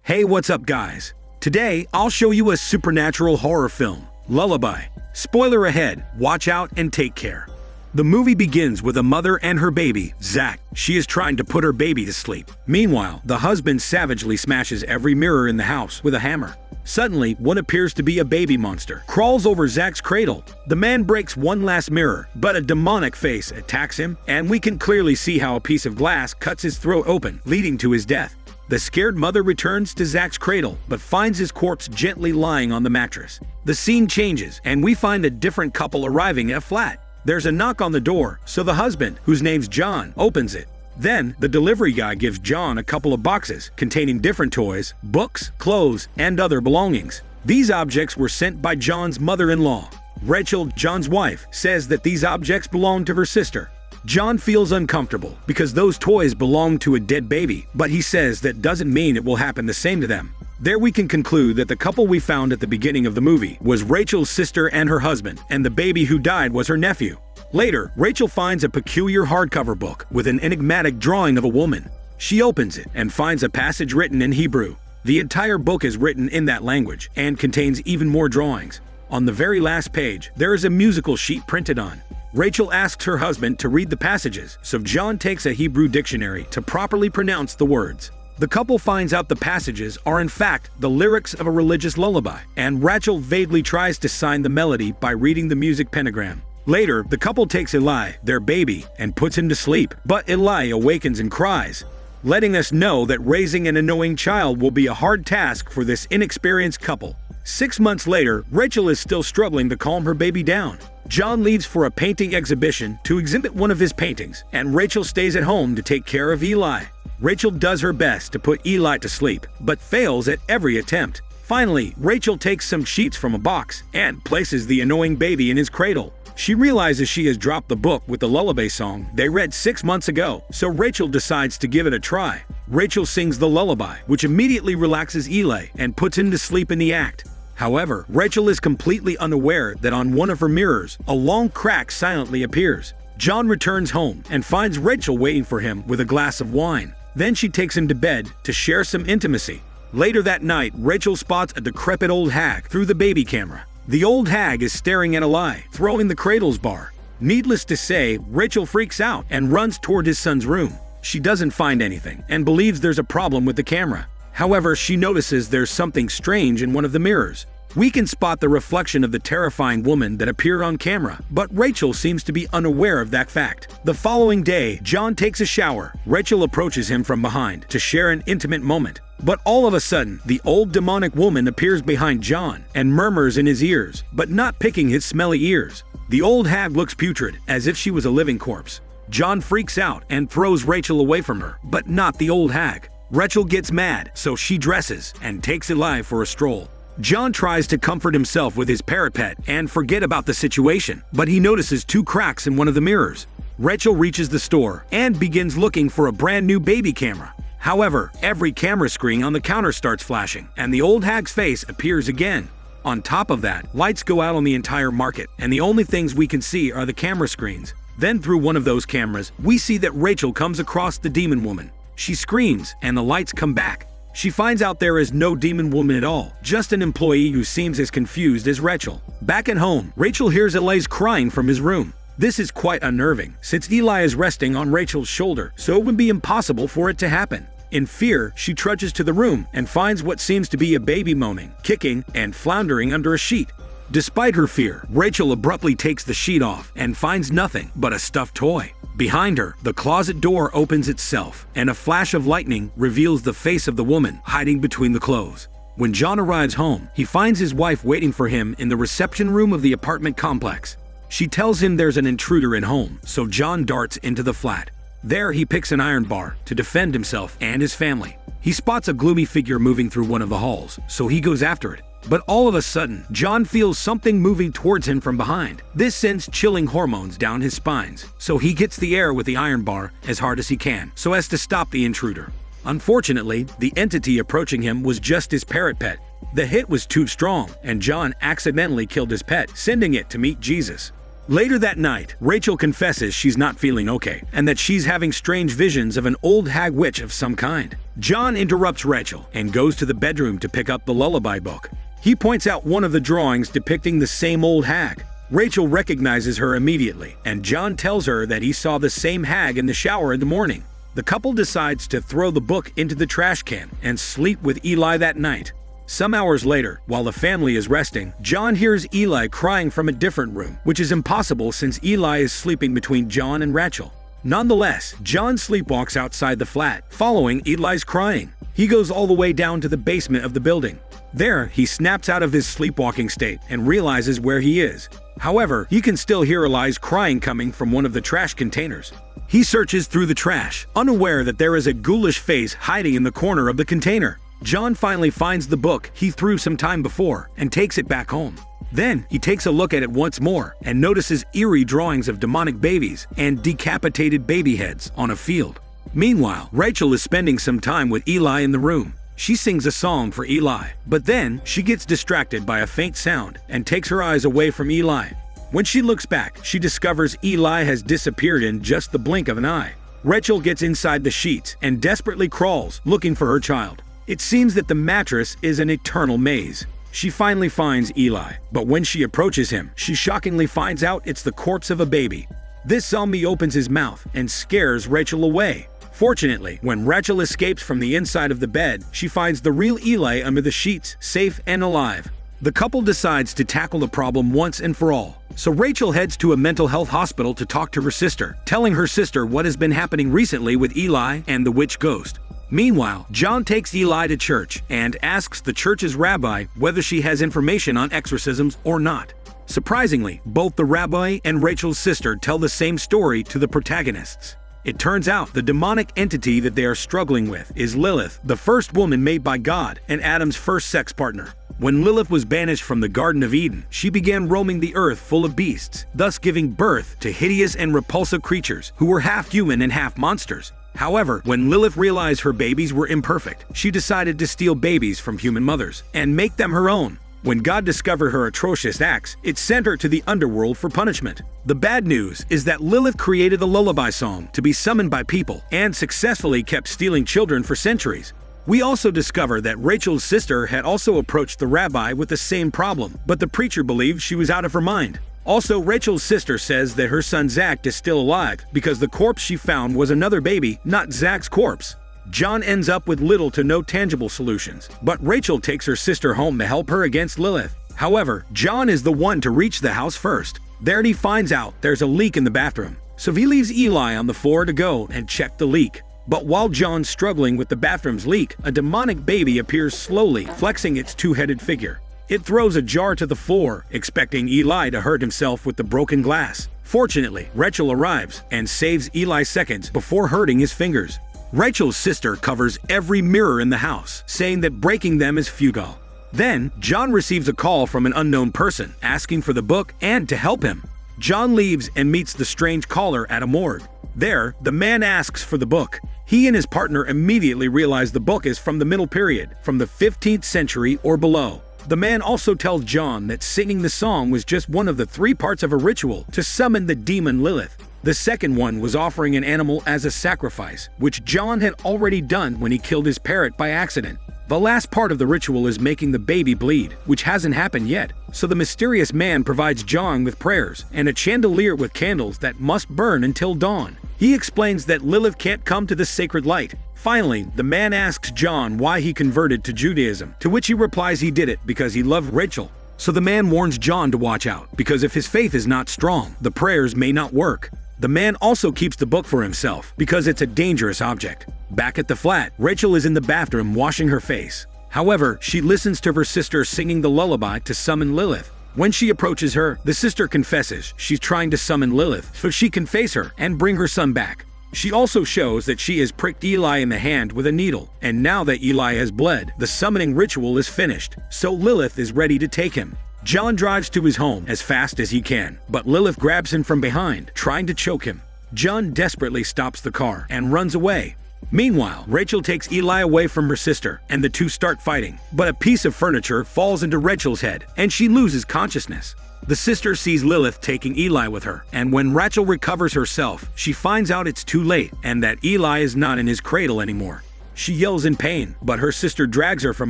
Hey, what's up, guys? Today, I'll show you a supernatural horror film, Lullaby. Spoiler ahead, watch out and take care. The movie begins with a mother and her baby, Zach. She is trying to put her baby to sleep. Meanwhile, the husband savagely smashes every mirror in the house with a hammer. Suddenly, what appears to be a baby monster crawls over Zach's cradle. The man breaks one last mirror, but a demonic face attacks him, and we can clearly see how a piece of glass cuts his throat open, leading to his death. The scared mother returns to Zach's cradle, but finds his corpse gently lying on the mattress. The scene changes, and we find a different couple arriving at a flat. There's a knock on the door, so the husband, whose name's John, opens it. Then, the delivery guy gives John a couple of boxes containing different toys, books, clothes, and other belongings. These objects were sent by John's mother-in-law. Rachel, John's wife, says that these objects belong to her sister. John feels uncomfortable because those toys belong to a dead baby, but he says that doesn't mean it will happen the same to them. There we can conclude that the couple we found at the beginning of the movie was Rachel's sister and her husband, and the baby who died was her nephew. Later, Rachel finds a peculiar hardcover book with an enigmatic drawing of a woman. She opens it and finds a passage written in Hebrew. The entire book is written in that language and contains even more drawings. On the very last page, there is a musical sheet printed on. Rachel asks her husband to read the passages, so John takes a Hebrew dictionary to properly pronounce the words. The couple finds out the passages are in fact the lyrics of a religious lullaby, and Rachel vaguely tries to sign the melody by reading the music pentagram. Later, the couple takes Eli, their baby, and puts him to sleep, but Eli awakens and cries, letting us know that raising an annoying child will be a hard task for this inexperienced couple. 6 months later, Rachel is still struggling to calm her baby down. John leaves for a painting exhibition to exhibit one of his paintings, and Rachel stays at home to take care of Eli. Rachel does her best to put Eli to sleep, but fails at every attempt. Finally, Rachel takes some sheets from a box and places the annoying baby in his cradle. She realizes she has dropped the book with the lullaby song they read 6 months ago, so Rachel decides to give it a try. Rachel sings the lullaby, which immediately relaxes Eli and puts him to sleep in the act. However, Rachel is completely unaware that on one of her mirrors, a long crack silently appears. John returns home and finds Rachel waiting for him with a glass of wine. Then she takes him to bed to share some intimacy. Later that night, Rachel spots a decrepit old hag through the baby camera. The old hag is staring at Eli, throwing the cradles bar. Needless to say, Rachel freaks out and runs toward his son's room. She doesn't find anything and believes there's a problem with the camera. However, she notices there's something strange in one of the mirrors. We can spot the reflection of the terrifying woman that appeared on camera, but Rachel seems to be unaware of that fact. The following day, John takes a shower. Rachel approaches him from behind to share an intimate moment. But all of a sudden, the old demonic woman appears behind John and murmurs in his ears, but not picking his smelly ears. The old hag looks putrid, as if she was a living corpse. John freaks out and throws Rachel away from her, but not the old hag. Rachel gets mad, so she dresses and takes Eli for a stroll. John tries to comfort himself with his parrot pet and forget about the situation, but he notices 2 cracks in one of the mirrors. Rachel reaches the store and begins looking for a brand new baby camera. However, every camera screen on the counter starts flashing, and the old hag's face appears again. On top of that, lights go out on the entire market, and the only things we can see are the camera screens. Then through one of those cameras, we see that Rachel comes across the demon woman. She screams, and the lights come back. She finds out there is no demon woman at all, just an employee who seems as confused as Rachel. Back at home, Rachel hears Eli's crying from his room. This is quite unnerving, since Eli is resting on Rachel's shoulder, so it would be impossible for it to happen. In fear, she trudges to the room and finds what seems to be a baby moaning, kicking, and floundering under a sheet. Despite her fear, Rachel abruptly takes the sheet off and finds nothing but a stuffed toy. Behind her, the closet door opens itself, and a flash of lightning reveals the face of the woman hiding between the clothes. When John arrives home, he finds his wife waiting for him in the reception room of the apartment complex. She tells him there's an intruder in home, so John darts into the flat. There, he picks an iron bar to defend himself and his family. He spots a gloomy figure moving through one of the halls, so he goes after it. But all of a sudden, John feels something moving towards him from behind. This sends chilling hormones down his spines, so he hits the air with the iron bar as hard as he can, so as to stop the intruder. Unfortunately, the entity approaching him was just his parrot pet. The hit was too strong, and John accidentally killed his pet, sending it to meet Jesus. Later that night, Rachel confesses she's not feeling okay, and that she's having strange visions of an old hag witch of some kind. John interrupts Rachel and goes to the bedroom to pick up the Lullaby book. He points out one of the drawings depicting the same old hag. Rachel recognizes her immediately, and John tells her that he saw the same hag in the shower in the morning. The couple decides to throw the book into the trash can and sleep with Eli that night. Some hours later, while the family is resting, John hears Eli crying from a different room, which is impossible since Eli is sleeping between John and Rachel. Nonetheless, John sleepwalks outside the flat, following Eli's crying. He goes all the way down to the basement of the building. There, he snaps out of his sleepwalking state and realizes where he is. However, he can still hear Eli's crying coming from one of the trash containers. He searches through the trash, unaware that there is a ghoulish face hiding in the corner of the container. John finally finds the book he threw some time before and takes it back home. Then, he takes a look at it once more and notices eerie drawings of demonic babies and decapitated baby heads on a field. Meanwhile, Rachel is spending some time with Eli in the room. She sings a song for Eli, but then she gets distracted by a faint sound and takes her eyes away from Eli. When she looks back, she discovers Eli has disappeared in just the blink of an eye. Rachel gets inside the sheets and desperately crawls, looking for her child. It seems that the mattress is an eternal maze. She finally finds Eli, but when she approaches him, she shockingly finds out it's the corpse of a baby. This zombie opens his mouth and scares Rachel away. Fortunately, when Rachel escapes from the inside of the bed, she finds the real Eli under the sheets, safe and alive. The couple decides to tackle the problem once and for all. So Rachel heads to a mental health hospital to talk to her sister, telling her sister what has been happening recently with Eli and the witch ghost. Meanwhile, John takes Eli to church and asks the church's rabbi whether she has information on exorcisms or not. Surprisingly, both the rabbi and Rachel's sister tell the same story to the protagonists. It turns out the demonic entity that they are struggling with is Lilith, the first woman made by God and Adam's first sex partner. When Lilith was banished from the Garden of Eden, she began roaming the earth full of beasts, thus giving birth to hideous and repulsive creatures who were half human and half monsters. However, when Lilith realized her babies were imperfect, she decided to steal babies from human mothers and make them her own. When God discovered her atrocious acts, it sent her to the underworld for punishment. The bad news is that Lilith created the lullaby song to be summoned by people and successfully kept stealing children for centuries. We also discover that Rachel's sister had also approached the rabbi with the same problem, but the preacher believed she was out of her mind. Also, Rachel's sister says that her son Zach is still alive because the corpse she found was another baby, not Zach's corpse. John ends up with little to no tangible solutions, but Rachel takes her sister home to help her against Lilith. However, John is the one to reach the house first. There he finds out there's a leak in the bathroom, so he leaves Eli on the floor to go and check the leak. But while John's struggling with the bathroom's leak, a demonic baby appears slowly, flexing its two-headed figure. It throws a jar to the floor, expecting Eli to hurt himself with the broken glass. Fortunately, Rachel arrives and saves Eli seconds before hurting his fingers. Rachel's sister covers every mirror in the house, saying that breaking them is futile. Then, John receives a call from an unknown person asking for the book and to help him. John leaves and meets the strange caller at a morgue. There, the man asks for the book. He and his partner immediately realize the book is from the Middle Period, from the 15th century or below. The man also tells John that singing the song was just one of the 3 parts of a ritual to summon the demon Lilith. The second one was offering an animal as a sacrifice, which John had already done when he killed his parrot by accident. The last part of the ritual is making the baby bleed, which hasn't happened yet, so the mysterious man provides John with prayers and a chandelier with candles that must burn until dawn. He explains that Lilith can't come to the sacred light. Finally, the man asks John why he converted to Judaism, to which he replies he did it because he loved Rachel. So the man warns John to watch out, because if his faith is not strong, the prayers may not work. The man also keeps the book for himself, because it's a dangerous object. Back at the flat, Rachel is in the bathroom washing her face. However, she listens to her sister singing the lullaby to summon Lilith. When she approaches her, the sister confesses she's trying to summon Lilith so she can face her and bring her son back. She also shows that she has pricked Eli in the hand with a needle, and now that Eli has bled, the summoning ritual is finished, so Lilith is ready to take him. John drives to his home as fast as he can, but Lilith grabs him from behind, trying to choke him. John desperately stops the car and runs away. Meanwhile, Rachel takes Eli away from her sister, and the two start fighting, but a piece of furniture falls into Rachel's head, and she loses consciousness. The sister sees Lilith taking Eli with her, and when Rachel recovers herself, she finds out it's too late and that Eli is not in his cradle anymore. She yells in pain, but her sister drags her from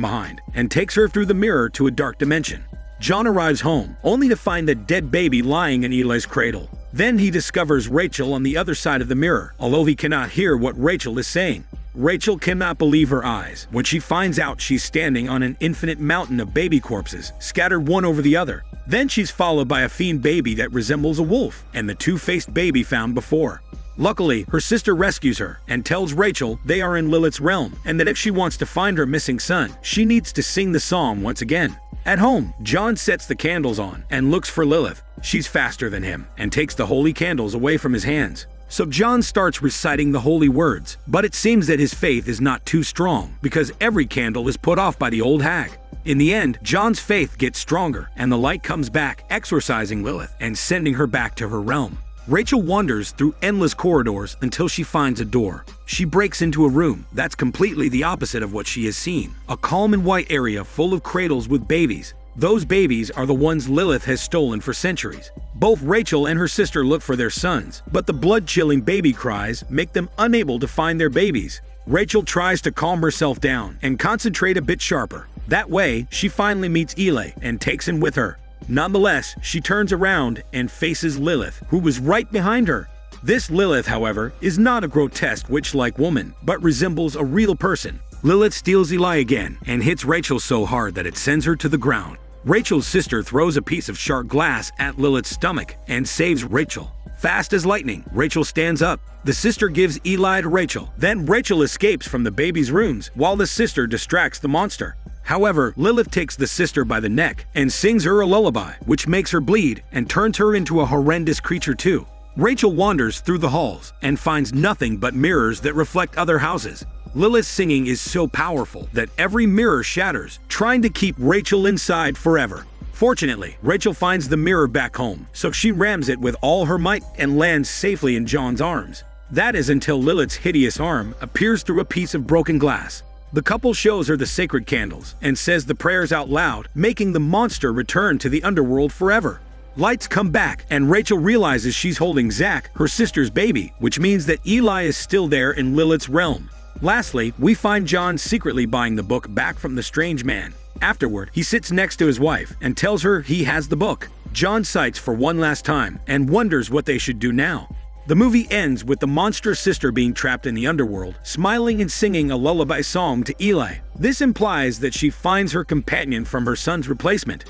behind and takes her through the mirror to a dark dimension. John arrives home, only to find the dead baby lying in Eli's cradle. Then he discovers Rachel on the other side of the mirror, although he cannot hear what Rachel is saying. Rachel cannot believe her eyes when she finds out she's standing on an infinite mountain of baby corpses, scattered one over the other. Then she's followed by a fiend baby that resembles a wolf and the two-faced baby found before. Luckily, her sister rescues her and tells Rachel they are in Lilith's realm and that if she wants to find her missing son, she needs to sing the song once again. At home, John sets the candles on and looks for Lilith. She's faster than him and takes the holy candles away from his hands. So John starts reciting the holy words, but it seems that his faith is not too strong because every candle is put off by the old hag. In the end, John's faith gets stronger and the light comes back, exorcising Lilith and sending her back to her realm. Rachel wanders through endless corridors until she finds a door. She breaks into a room that's completely the opposite of what she has seen. A calm and white area full of cradles with babies. Those babies are the ones Lilith has stolen for centuries. Both Rachel and her sister look for their sons, but the blood-chilling baby cries make them unable to find their babies. Rachel tries to calm herself down and concentrate a bit sharper. That way, she finally meets Eli and takes him with her. Nonetheless, she turns around and faces Lilith, who was right behind her. This Lilith, however, is not a grotesque witch-like woman, but resembles a real person. Lilith steals Eli again and hits Rachel so hard that it sends her to the ground. Rachel's sister throws a piece of sharp glass at Lilith's stomach and saves Rachel. Fast as lightning, Rachel stands up. The sister gives Eli to Rachel. Then Rachel escapes from the baby's rooms while the sister distracts the monster. However, Lilith takes the sister by the neck and sings her a lullaby, which makes her bleed and turns her into a horrendous creature too. Rachel wanders through the halls and finds nothing but mirrors that reflect other houses. Lilith's singing is so powerful that every mirror shatters, trying to keep Rachel inside forever. Fortunately, Rachel finds the mirror back home, so she rams it with all her might and lands safely in John's arms. That is until Lilith's hideous arm appears through a piece of broken glass. The couple shows her the sacred candles and says the prayers out loud, making the monster return to the underworld forever. Lights come back, and Rachel realizes she's holding Zach, her sister's baby, which means that Eli is still there in Lilith's realm. Lastly, we find John secretly buying the book back from the strange man. Afterward, he sits next to his wife and tells her he has the book. John sighs for one last time and wonders what they should do now. The movie ends with the monstrous sister being trapped in the underworld, smiling and singing a lullaby song to Eli. This implies that she finds her companion from her son's replacement.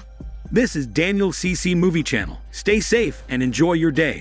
This is Daniel CC Movie Channel. Stay safe and enjoy your day.